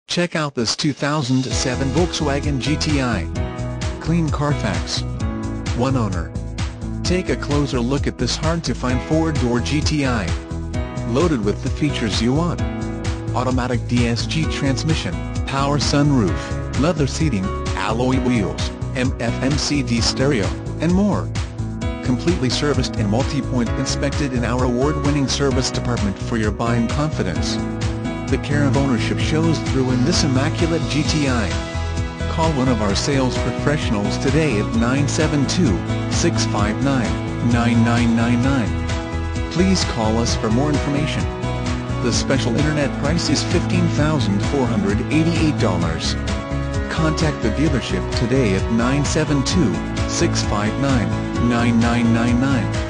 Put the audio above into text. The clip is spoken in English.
Check out this 2007 Volkswagen GTI. Clean Carfax. One owner. Take a closer look at this hard-to-find four-door GTI. Loaded with the features you want. Automatic DSG transmission, power sunroof, leather seating, alloy wheels, FM/CD stereo, and more. Completely serviced and multi-point inspected in our award-winning service department for your buying confidence. The care of ownership shows through in this immaculate GTI. Call one of our sales professionals today at 972-659-9999. Please call us for more information. The special internet price is $15,488. Contact the dealership today at 972-659-9999.